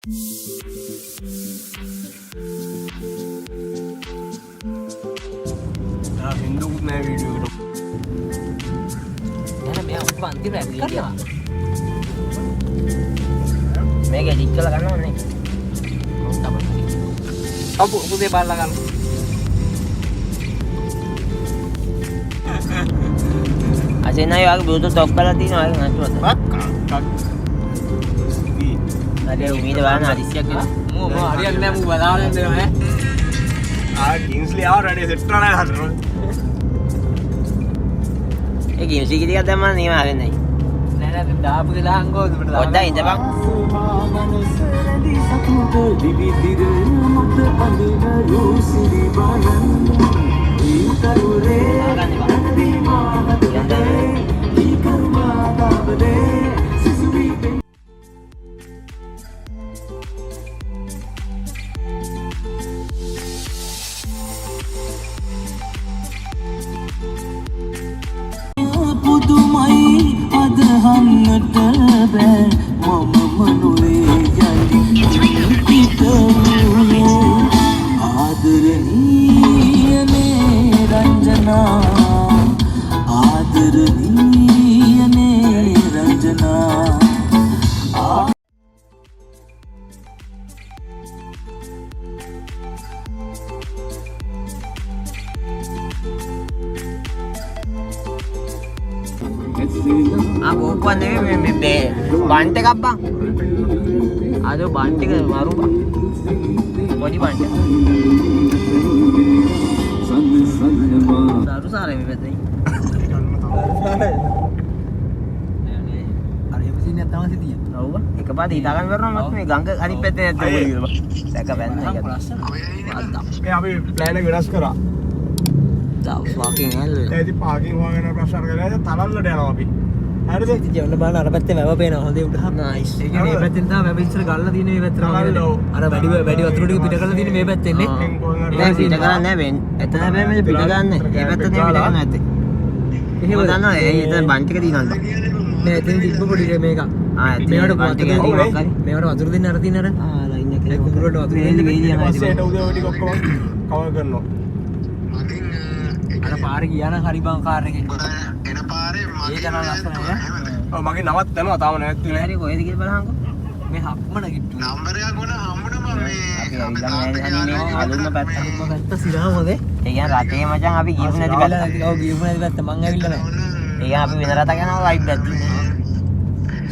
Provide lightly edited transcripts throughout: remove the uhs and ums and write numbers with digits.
හින්දුකුත් නෑ වීඩියෝ එකට. නෑ මෙයා උඹ අන්තිමට ඇවිත් කරනවා. මේක එඩිට් කරලා ගන්න ඕනේ. අපු පුතේ බලලා ගන්න. අසේ නෑ යාගේ බ්ලූටූත් ඔෆ් කරලා තියෙනවා ඒක නැතුවද? අනේ උමීද බලන්න හදිස්සියක් නේ. මෝ හරියන්නේ නෑ මෝ බලාගෙන ඉන්නවා ඈ. කින්ස්ලි ආව රෙඩි සෙට් කරලා හදනවා. ඒ කින්ස්ලි කිරියක් දැම්මම නේම හරියන්නේ නෑ. නෑ නෑ දාපු ගලහංගෝ උඩට දාන්න. ඔද්දා ඉඳපන්. Aku nih bebe bante kapan? Aduh bante ke baru bang. Body bante. Baru sare bebe tadi. Hari apa sih ni tahu sih dia? Tahu bang. Kepada di tangan berapa mas ni gangga hari pete tu boleh bang. Saya kapan ni kan? අපි plan එක වෙනස් කරා. Tahu walking hell. ඒදි parking හොයන ප්‍රශ්න කරලා තලල්ලට යනවා අපි. හරිද? ඉතින් ඔන්න බලන්න අර පැත්තේ වැව පේනවා හොඳේ උඩ. නයිස්. ඒ කියන්නේ මේ පැත්තෙන් තමයි වැව ඉස්සර ගල්ලා තියෙන මේ පැත්තට. අර වැඩි වතුර ටික පිට කරලා තියෙන මේ පැත්තෙන් නේ. ඒක පිට කරන්නේ නැහැ වෙන්. එතන හැබැයි මේ පිට ගන්නෑ. මේ පැත්තේ පිට කරන්නේ නැත්තේ. එහෙම දන්නවා ඒ එතන බන් ටික දිනනවා. නෑ එතන තිබ්බ පොඩි මේක. මේවට බන් ටික තියෙනවා. මේවට වතුර දෙන්න අර තියෙන අර. ලයින් එක. ඒ කුඹුරට වතුර දෙන්න ගේදී යනවා. පස්සේට උදේ ටික ඔක්කොම කවර් කරනවා. අර පාරේ ගියා නම් හරි බං කාර් එකේ. එන පාරේ ඒ ජනල් ලස්සනයි ඈ. ඔව් මගේ නමත් යනවා තාම නැවතුනේ. හරි කොහෙද කියලා බලහන්කො. මේ හම්මන කිට්ටු. නම්බරයක් වුණ හම්බුනම මේ අපි ඇවිල්ලා නැහැ මේ අලුත්ම පැත්ත සිරා මොදේ. ඒ කියන්නේ රටේ මචං අපි ගිහුව නැති පැත්ත. ඔව් ගිහුව නැති පැත්ත මං ඇවිල්ලා නැහැ. ඒ කියන්නේ අපි වෙන රටක් යනවා වයිබ් පැත්ත.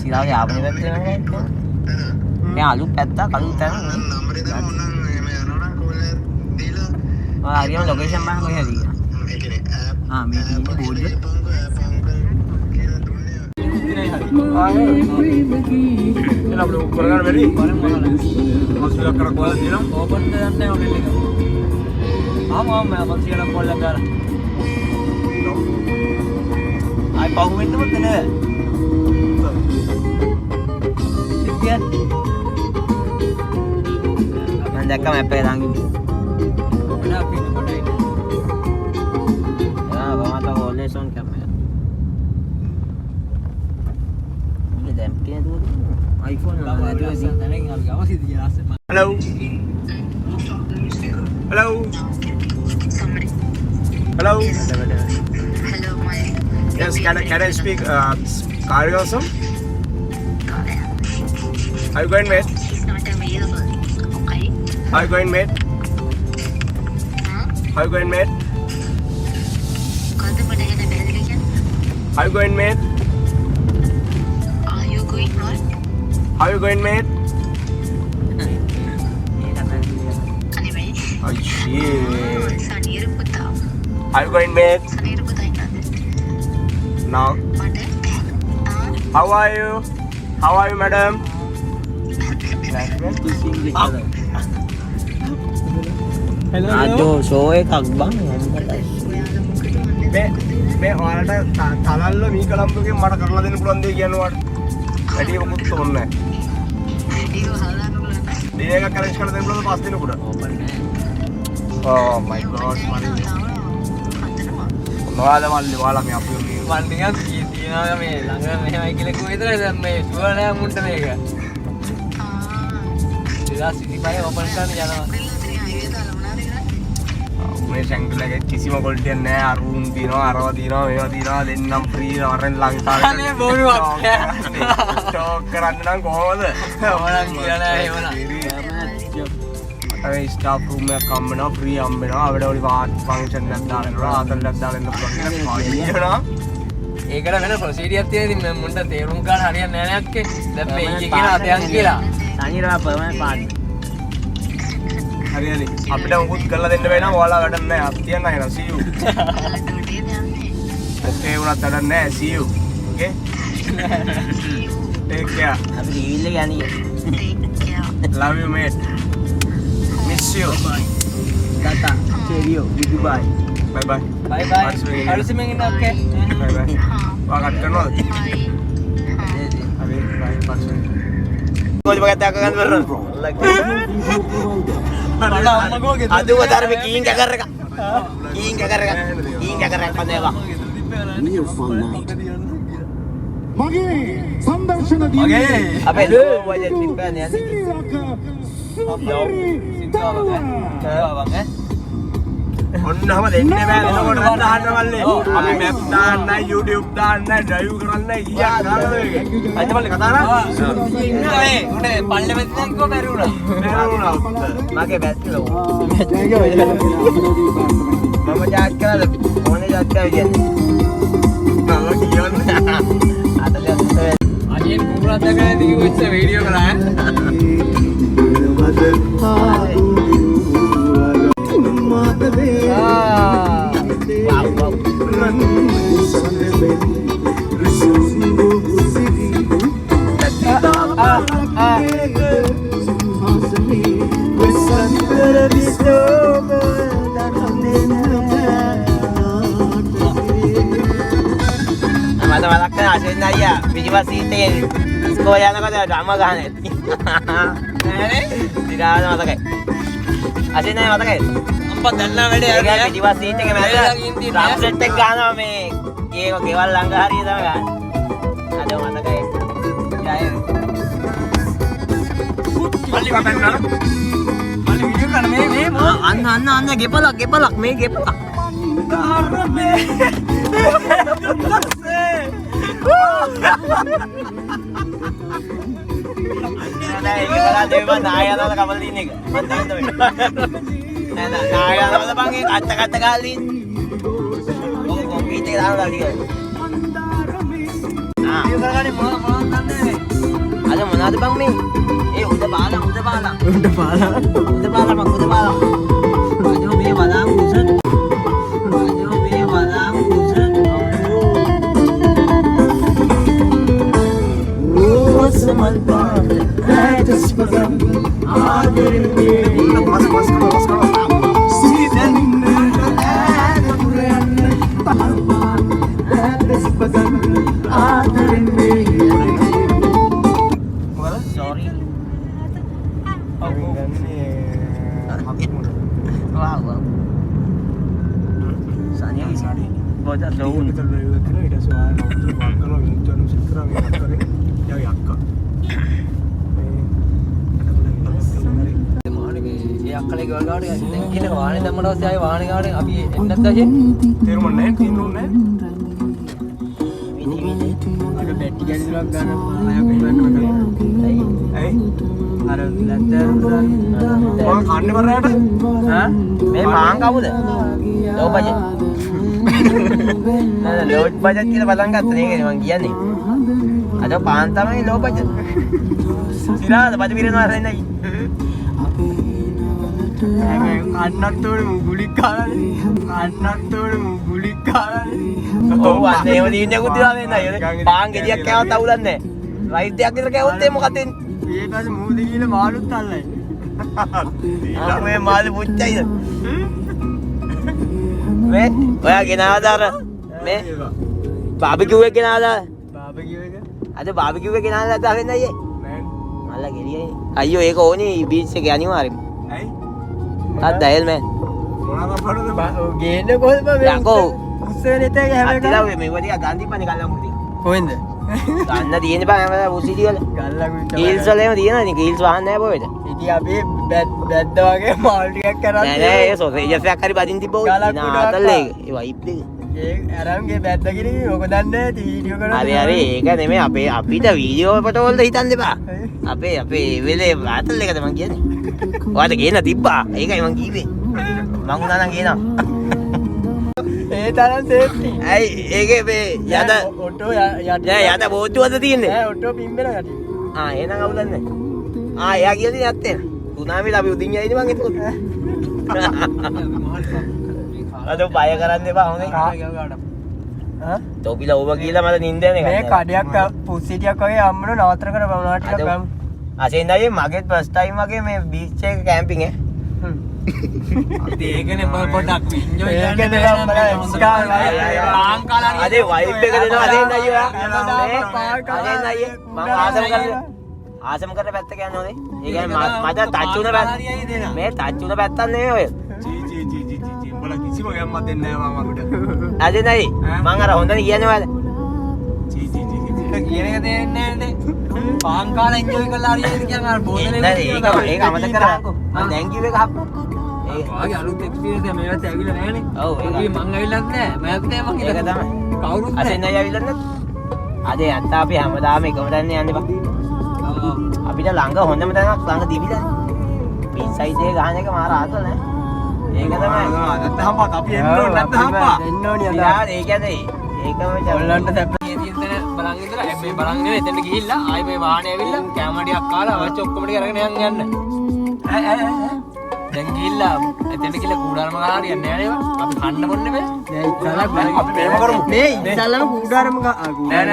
සිරාගේ ආපනේ පැත්තේ නේද? මේ අලුත් පැත්ත කලුත් තැන. නම්බරේ දාන්න ඕන මේ යනවා නම් කෝල් එක දීලා. ආ හරියම ලොකේෂන් බලන්න කොහෙද කියලා. මේ කියන්නේ ආ මේ තියෙන්නේ බෝඩ් එක. එන අපේ කරගන්න බැරි. හොස්පිටල් කරා කොහෙද දිනවා? ඕපන් දෙන්න හොටෙල් එක. ආම මම පක්ෂියලා කොල්ල කරා. ආයි පහු වෙන්න මොකද නේ? සිද්ධිය. මම දැක්ක මැප් එක දාන් ඉන්නේ. වඩා පින්න කොටයි. ආ වමත always on camera. iPhone Hello. Hello. Hello. hello my Yes, can I speak Kari also? Are you going, mate? he's not available. Okay. Are you going, mate? Are you going, mate? කවුද පඩගෙන බැලුවේ කියන්නේ? Are you going, mate? Are you going what? Are you going, mate? අනේ Oh shit. සනීර පුතා. Are you going, mate? Sanira පුතා ඉන්නද? Now. මට How are you? How are you, madam? අදෝ show එකක් බං මේ ඔයාලට තලල්ල මී කලම්බුගෙන් මට කරලා දෙන්න පුළුවන් දෙයක් කියනවාට වැඩි මොකුත් ඕනේ නැහැ. වීඩියෝ හදාන්න ඕන නැහැ. ඩේ එකක් අරේන්ජ් කරලා දෙන්න පුළුවන් 5 දිනකට. Oh my god. ඔයාලා මල්ලි ඔයාලා මේ අපි මන් නිකන් තියනවා මේ ළඟ මෙහෙමයි කියලා කිව්ව විතරයි දැන් මේ ෂුවර් නෑ මුන්ට මේක සිටිපයි ඕපන් කරන්න යනවා. මේ ශැංගලගේ කිසිම කොල්ටියක් නැහැ. අරුන් දිනවා, අරව දිනවා, මේවා දිනවා. දෙන්නම් ෆ්‍රී වරෙන් ලංකාවේ. අනේ බොරුවක්. ස්ටෝක් කරන්න නම් කොහොමද? ඕනක් කියලා නෑ ඒවන. අර ස්ටාෆ් රූම් එකක් හම්බෙනවා, ෆ්‍රී හම්බෙනවා. අපිට ඔලි ෆන්ක්ෂන් එකක් දාලා ඉන්නවා, ආතල්ලක් දාලා ඉන්න පුළුවන් කියලා කියනවා. ඒකට වෙන ප්‍රොසීඩියක් තියෙන ඉතින් මුන්ට තේරුම් ගන්න හරියන්නේ නැහැ නේ අක්කේ. දැන් මේ ඊයේ කියලා අතයන් කියලා. අනිරා පර්මනන්ට් පාටි. හරි හරි. අපිට මොකුත් කරලා දෙන්න බෑ නම් ඔයාලා වැඩක් නැහැ. අපි තියන්න හිනා. see you. ඔකේ උනත් වැඩක් නැහැ. see you. okay? take care. අපි රීල් එක යන්නේ. love you mate. miss you. Ta-ta. cheerio. goodbye. bye bye. bye bye. හරිසිමෙන් ඉන්න ඔක්කේ. bye bye. වාගත් කරනවද? හරි bye පස්සේ. කොයි වගේ තාක ගන්න බරන? අදුව ධර්ම කීන් කකර එක. කීන් කකර එක. කීන් කකර එක පදේවා. මගේ සංදර්ශන මගේ අපේ ලෝ වජේ තිබ්බනේ යන්නේ. ඔන්නම දෙන්නේ බෑ එතකොට දාන්න මල්ලේ. අපි මැප් දාන්න, YouTube දාන්න, drive කරන්න ඊයක් දාන්න මේක. අයිත මල්ලේ කතා කරා? ඉන්නේ උනේ පල්ලෙ මෙතන කො බැරි වුණා. මගේ බැස්ලෝ. මම ජාත් කරාද? ඕනේ ජාත් කරා කියන්නේ. මම කියන්නේ අජෙන් කුඹරක් දැකලා දීවිච්ච වීඩියෝ කරා මට මතක් කරන අශෝන් අයියා පිටිපස්ස සීට් එකේ ඉස්කෝලේ යනකොට ඩ්‍රම ගහන ඇති. නෑනේ? ඉතින් මතකයි. අශෝන් අයියා මතකයි? අම්පා දන්නා වැඩේ අර පිටිපස්ස සීට් එකේ මැද ඩ්‍රම් සෙට් එක ගහනවා මේ ඒක ගෙවල් ළඟ හරිය තමයි ගහන්නේ. අද මතකයි. මල්ලි කපන්න. මල්ලි වීඩියෝ කරන මේ අන්න ගෙපලක් මේ ගෙපලක්. ඒක බලන්න දෙවියන් නායනවල කපලා දින එක. මම දන්නේ නෑ නායනවල බං ඒ කට්ට ගාලා ඉන්න. ඔක කොම්පීට් එක දානවා ටික. ඒක කරගන්නේ මොනවද දන්නේ. අද මොනවද බං මේ? ඒ උඩ පාලා. අද මේ වලාම් කුසන්. අක්කලේ ගෝල් ගාවට දැන් කියන වාහනේ දැම්මට පස්සේ ආයේ වාහනේ ගාවට අපි එන්නත් දැජේ තේරුම් නැහැ තියෙන්නේ. අර බැටි ගැලිලක් ගන්න අයක් වෙන්න ඇයි? අර ලැත්තර මොකක් කන්නේ බරයට? හා මේ මාං කවුද? Low budget. නෑ ලෝ බජට් කියලා බලන් ගත්තා නේද මං කියන්නේ. අද පාන් තමයි ලෝ බජට්. සිරාද බජ පිරෙනවා රෙන්නයි. කන්නත් උඩ ගුලි කාලානේ. ඔව් අනේ ඒව දින්නේ කුතිලා වෙන්නයි. පාන් ගෙඩියක් කෑවත් අවුලන්නේ නැහැ. රයිට් එකක් විතර කෑවොත් ඒ මොකද වෙන්නේ? ඊට පස්සේ මූද ගිහලා මාළුත් අල්ලයි. මේ මාළු පුච්චයිද? මේ ඔයා ගෙනාවද අර මේ බාබිකියු එක ගෙනාවද? බාබිකියු එක? අද බාබිකියු එක ගෙනාවද නැත්නම් වෙන්නේ අයියේ? නෑ. මල්ලා ගෙලියයි. අයියෝ ඒක ඕනි බීච් එකේ අනිවාර්යෙන්ම. ඇයි? අද්දයිල් මෑන්. මොනවාද පරද? ගේන්නේ කොහෙද බං? යකෝ. උස්සෙනෙත් එක හැම අත්තිලා මේ වදියා ගාන්ධි පනේ කල්ලා මුටි. කොහෙන්ද? ගන්න තියෙන බං හැමදාම පුසිටි වල. කීල්ස් වල එහෙම තියෙනවද? කීල්ස් වහන්න නැහැ පොයද? ඉතින් අපි බැද්ද වගේ මාල් ටිකක් කරන් නෑ නෑ ඒ සොසේජස් එකක් හරි බදින් තිබ්බෝ. නාතල් ඒක. ඒ වයිප් එක. ඒ අරන්ගේ බැද්ද කිරි ඔක දන්නේ වීඩියෝ කරලා හරි හරි ඒක නෙමෙයි අපිට වීඩියෝ ෆොටෝ වලට හිතන්න එපා. අපේ වෙලේ නාතල් එකද මං කියන්නේ. ඔයාලට ගේන්න තිබ්බා. ඒකයි මං කිව්වේ. මං උනා නම් ගේනවා. ඒ තරම් සේෆ්ටි. ඇයි ඒකේ මේ යද ඔටෝ යට යද බෝට්ටුවද තියෙන්නේ? නෑ ඔටෝ පිම්බෙන යටි. එහෙනම් අවුලක් නැහැ. එයා කියලා තියෙන ඇත්තේ. සුනාමිල අපි උදින් යයිද මං එතකොට. අද බය කරන්න එපා හොඳේ. තෝපිලා ඕව කියලා මට නිින්ද යන්නේ මේ කඩයක් පුස්සිටියක් වගේ අම්මන නවතර කරපන් උනාට ටිකක් ගමු. අසෙන්දයි මගේත් ෆස්ට් ටයිම් වගේ මේ බීච් එක කැම්පින් ඈ. ඒකනේ පොඩ්ඩක් එන්ජොයි ඒකනේ අදේ වයිබ් එක දෙනවා අසෙන්දයි ඔයා. අසෙන්දයි මම ආසම කරන පැත්ත කියන්නේ හොඳේ. ඒ කියන්නේ මට ටච් උන පැත්ත. මේ ටච් උන පැත්තක් නෙමෙයි ඔය. උඹලා කිසිම ගැම්මක් දෙන්නේ නැහැ මම අපිට. අසෙන්දයි මං අර හොඳට කියන්නේ ඔයාලට. කියන එක දෙන්නේ නැන්නේ. පාන් කාලා එන්ජොයි කරලා හරියට කියන අර බෝතලේ ඒක අමතක කරාකෝ. මම දැන් කිව්ව එක හප්පා. වාගේ අලුත් එක්ස්පීරියන්ස් එක මේවත් ඇවිල්ලා නැහනේ. ඔව් ඒක මං ඇවිල්ලත් නැහැ. මම හිතේ මං ඒක කියලා තමයි. කවුරුත් අසෙන්දයි ඇවිල්ලා නැත්. අදේ අත්ත අපි හැමදාම එකම තැන යන්න බා. අපිට ළඟ හොඳම තැනක් ළඟ දිවිලානේ. බීච් සයිඩ් එක ගහන එක මාර ආතල් නෑ. ඒක තමයි. නැත්නම් හම්බා අපි එන්න ඕනේ නැත්නම් හම්බා. එන්න ඕනිය ඒ කියන්නේ ඒකම ඔයලන්ට සැප තියෙන තැන බලන් ඉඳලා මේ බලන් නෙවෙයි එතනට ගිහිල්ලා ආයි මේ වාහනේ ඇවිල්ලා කැම ටිකක් කාලා අවශ්‍ය ඔක්කොම ටික අරගෙන යන්න. දැන් ගිහිල්ලා එතනට ගිහලා කූඩාරම ගහලා හරියන්නේ නැහැ නේද? අපි කන්න බොන්නේ බෑ. අපි මේව කරමු. මේ ඉස්සල්ලාම කූඩාරම නෑ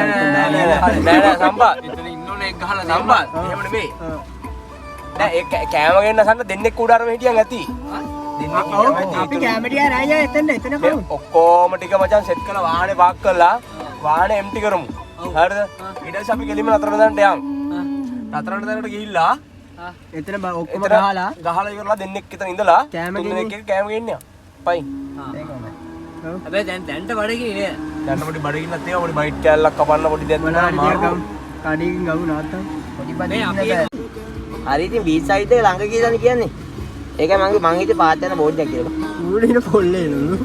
සම්බා. එතන ඉන්න ඕනේ එක් ගහලා සම්බා. එහෙම නෙමෙයි. නෑ ඒ කෑම ගෙන්න සන්න දෙන්නෙක් කුඩාරම හිටියන් ඇති. අපි කැමරියා රාජා එතන කරමු. ඔක්කොම ටික මචං සෙට් කරලා වාහනේ පාක් කරලා වාහනේ එම්ටි කරමු. හරිද? ඊට පස්සේ අපි කෙලින්ම නතර වෙනදන්ට යමු. නතර වෙනදන්ට ගිහිල්ලා එතන ඔක්කොම එතන ගහලා ගහලා ඉවරලා දෙන්නෙක් එතන ඉඳලා කෑම තුන්දෙනෙක් එක කෑම ගෙන්න යන්න. පයින්. හැබැයි දැන්ට බඩගිනි නේද? දැන් පොඩි බඩගින්නක් තියෙනවා පොඩි බයිට් කෑල්ලක් කපන්න පොඩි දෙයක් කඩේකින් ගමු නාත්තම්. පොඩි මේ අපි හරි ඉතින් බීච් සයිඩ් එක ළඟ කියලානේ කියන්නේ. ඒකයි මං හිතේ පාත් යන බෝඩ් එකක් කියලා. ඌඩින පොල්ලේ නෝ.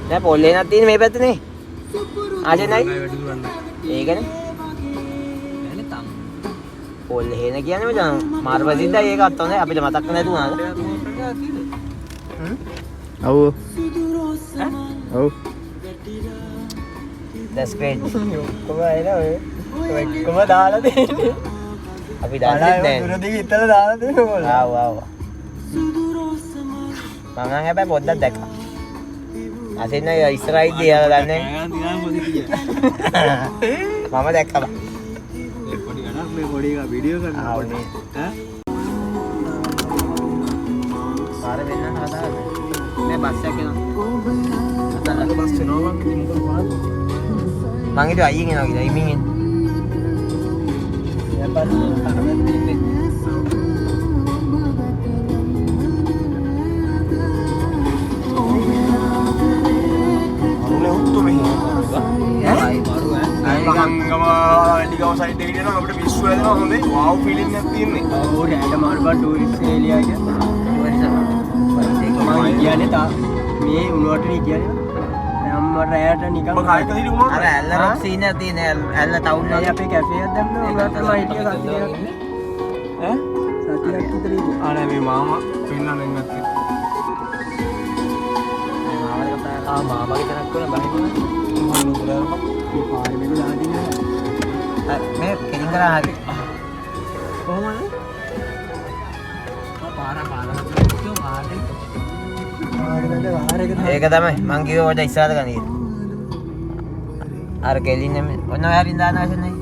නෑ පොල්ලේ නැත් තියෙන්නේ මේ පැත්තනේ. ආජෙනයි. ඒකනේ. එන්නේ තම්. පොල්ලේ හේන කියන්නේ මචං මාර ප්‍රසිද්ධයි ඒකත් හොඳයි අපිට මතක් නැතුණාද? ඔව්. ඔව්. That's great. ඔක්කොම ඇයිලා ඔය ඔක්කොම දාලා දෙන්නේ. අපි දන්නේ නැහැ. දුරදිග ඉතල දාලා දෙන්නේ මොකද? ආව ආව. මම හැබැයි පොඩ්ඩක් දැක්කා. අසින්න ඉස්සරහින් දිහා දන්නේ. මම දැක්කා බා. පොඩි ගණක් මේ පොඩි එක වීඩියෝ කරනවා. ආව නේ. පාර වෙන්න හදාගන්න. මේ බස් එක එනවා. අතන බස් එනවා මං ඉතින් මොකද කරන්නේ? මං හිතුවා අයියෙන් එනවා කියලා. ඉමින් එන්නේ. ගම ලිගව සයිඩ් එකේ යනවා අපිට විශ්ව ඇදෙනවා හොඳේ wow feeling එකක් තියෙන්නේ. ඔව් රැට මාර්බා ටූරිස්ට් ඒරියා එක. මම කියන්නේ තා මේ උණුවට කියන්නේ. නම් රැට නිකන් ඔබ කායක දිලි උනොත් අර ඇල්ල රොක් සීන් එක තියෙන ඇල්ල ටවුන් නෑ වල අපේ කැෆේ එකක් දැම්මා උණුවට මම හිටිය සතියක්. ඈ සතියක් විතර ඉඳි. ආනේ මේ මාමා පෙන්නන්න නැත්තේ. මාමගේ තනක් කරන බහින්න මේ පාරේ මේක දාදින්නේ. මේ කෙලින් කරා හරි කොහොමද? පාරේ ඒක තමයි මං කිව්ව ඔය ඉස්සරහට ගනිය. අර කෙලින් ඔන්න ඔය හරින් දාන ආසනේ.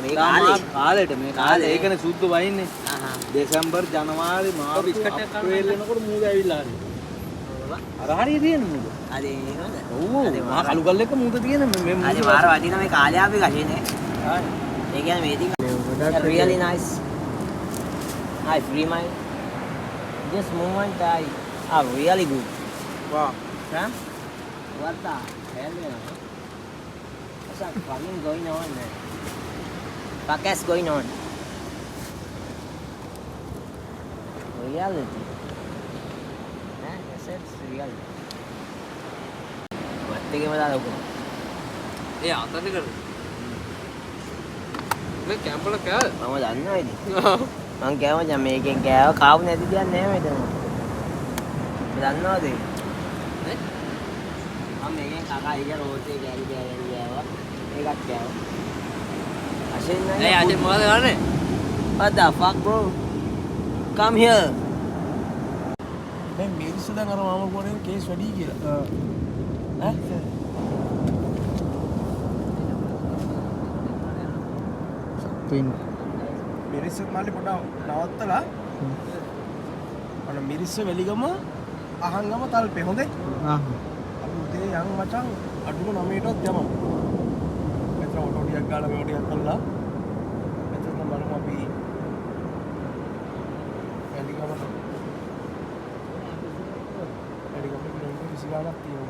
මේ කාලේ කාලෙට මේ කාලේ ඒකනේ සුද්ධ වයින්නේ. දෙසැම්බර් ජනවාරි මාර්තු අප්‍රේල් වෙනකොට මූද ඇවිල්ලා හරි. අර හරිය තියෙන මූද. අද එහෙමද? ඔව්. මහා කළු ගල් එක මූද තියෙන මේ මූද. අද මාර වටින මේ කාලේ අපි ගන්නේ. ඒ කියන්නේ මේ ඉතින් really nice. I free my this moment I are really good. Wow. Huh? What the hell, man? What's that fucking going on, man? Podcast going on. Reality. Huh? Yes, it's reality. What the game is that? ඒ අතට කර මේ camp වල කෑ මම දන්නවා ඉතින්. මං කෑව දැන් මේකෙන් කෑව කාපු නැති දෙයක් නෑ මෙතන. ඔබ දන්නවද? ඈ? මම මේකෙන් කකා ඊය රෝටි ගෑලි ගෑවා. ඒකත් කෑවා. අශෙන් නෑ. ඒ අද මොකද කරන්නේ? What the fuck, bro? Come here. දැන් මේ ඉස්සෙල්ලා අර මාම කොනේ කේස් වැඩි කියලා. ඈ? මිරිස්සත් මාළි පොඩ නවත්තලා අන්න මිරිස්ස වෙලිගම අහංගම තල්පේ හොඳේ අපි උදේ යන් මචං අඩුම 9ටවත් යමු මෙතන ඔටෝ ටිකක් ගාලා මේ ටිකක් කළා මෙතන බලමු අපි වෙලිගම කිලෝමීටර් 20 ගානක් තියෙනවා